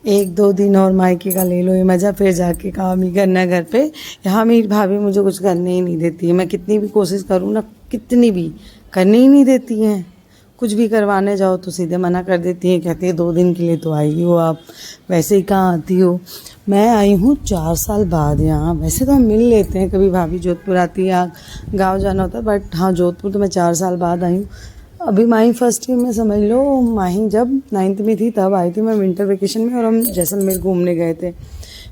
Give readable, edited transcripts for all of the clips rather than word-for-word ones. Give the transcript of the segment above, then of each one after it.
एक दो दिन और मायके का ले लो ये मज़ा, फिर जाके काम ही करना है घर पे। यहाँ मेरी भाभी मुझे कुछ करने ही नहीं देती है, मैं कितनी भी कोशिश करूँ ना, कितनी भी, करने ही नहीं देती हैं। कुछ भी करवाने जाओ तो सीधे मना कर देती हैं, कहती है 2 दिन के लिए तो आई हो आप, वैसे ही कहाँ आती हो। मैं आई हूँ 4 साल बाद यहाँ। वैसे तो हम मिल लेते हैं, कभी भाभी जोधपुर आती है, गाँव जाना होता है, बट हाँ जोधपुर तो मैं 4 साल बाद आई हूँ। अभी माही फर्स्ट ईयर में समझ लो, माही जब 9th में थी तब आई थी मैं विंटर वेकेशन में, और हम जैसलमेर घूमने गए थे।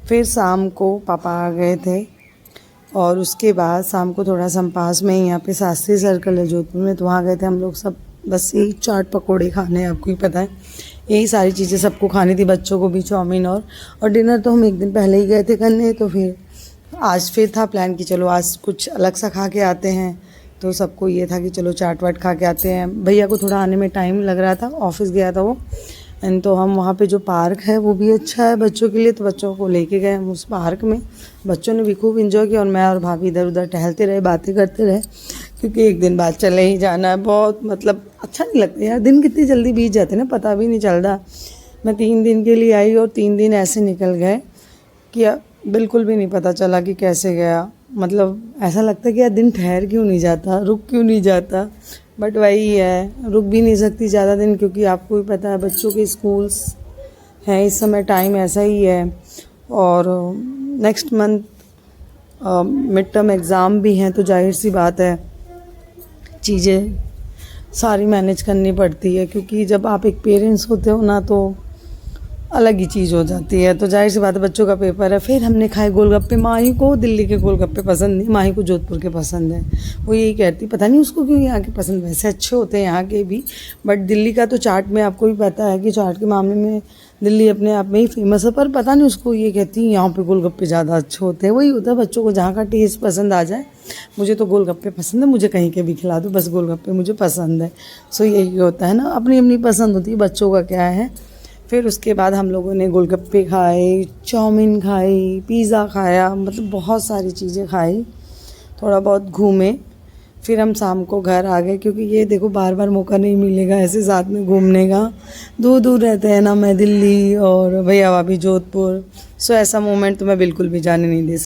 फिर शाम को पापा आ गए थे, और उसके बाद शाम को थोड़ा सा हम पास में ही यहाँ पे शास्त्री सर्कल है जोधपुर में, तो वहाँ गए थे हम लोग सब। बस यही चाट पकोड़े खाने, आपको ही पता है यही सारी चीज़ें सबको खानी थी, बच्चों को भी चाउमीन। और डिनर तो हम एक दिन पहले ही गए थे करने, तो फिर आज फिर था प्लान कि चलो आज कुछ अलग सा खा के आते हैं। तो सबको ये था कि चलो चाट वाट खा के आते हैं। भैया को थोड़ा आने में टाइम लग रहा था, ऑफिस गया था वो। एंड तो हम वहाँ पे जो पार्क है वो भी अच्छा है बच्चों के लिए, तो बच्चों को लेके गए हम उस पार्क में। बच्चों ने भी खूब इन्जॉय किया, और मैं और भाभी इधर उधर टहलते रहे, बातें करते रहे, क्योंकि एक दिन बाद चले ही जाना है। बहुत मतलब अच्छा नहीं लगता यार, दिन कितनी जल्दी बीत जाते ना, पता भी नहीं चलता। मैं 3 दिन के लिए आई और 3 दिन ऐसे निकल गए कि बिल्कुल भी नहीं पता चला कि कैसे गया। मतलब ऐसा लगता है कि यार दिन ठहर क्यों नहीं जाता, रुक क्यों नहीं जाता। बट वही है, रुक भी नहीं सकती ज़्यादा दिन, क्योंकि आपको भी पता है बच्चों के स्कूल्स हैं इस समय, टाइम ऐसा ही है। और next month mid term exam भी हैं, तो जाहिर सी बात है चीज़ें सारी मैनेज करनी पड़ती है, क्योंकि जब आप एक पेरेंट्स होते हो ना तो अलग ही चीज़ हो जाती है। तो जाहिर सी बात है बच्चों का पेपर है। फिर हमने खाए गोलगप्पे। माही को दिल्ली के गोलगप्पे पसंद नहीं, माही को जोधपुर के पसंद है। वो यही कहती, पता नहीं उसको क्यों यहाँ के पसंद, वैसे अच्छे होते हैं यहाँ के भी, बट दिल्ली का तो चाट में आपको भी पता है कि चाट के मामले में दिल्ली अपने आप में ही फेमस है। पर पता नहीं उसको ये कहती है यहाँ पे गोलगप्पे ज़्यादा अच्छे होते हैं। वही होता है बच्चों को जहाँ का टेस्ट पसंद आ जाए। मुझे तो गोलगप्पे पसंद है, मुझे कहीं के भी खिला दो, बस गोलगप्पे मुझे पसंद है। सो यही होता है ना, अपनी अपनी पसंद होती है, बच्चों का क्या है। फिर उसके बाद हम लोगों ने गोलगप्पे खाए, चाउमीन खाई, पिज़्ज़ा खाया, मतलब बहुत सारी चीज़ें खाई, थोड़ा बहुत घूमे। फिर हम शाम को घर आ गए, क्योंकि ये देखो बार बार मौका नहीं मिलेगा ऐसे साथ में घूमने का। दूर दूर रहते हैं ना, मैं दिल्ली और भैया भाभी जोधपुर। सो ऐसा मोमेंट तो मैं बिल्कुल भी जाने नहीं दे सकती।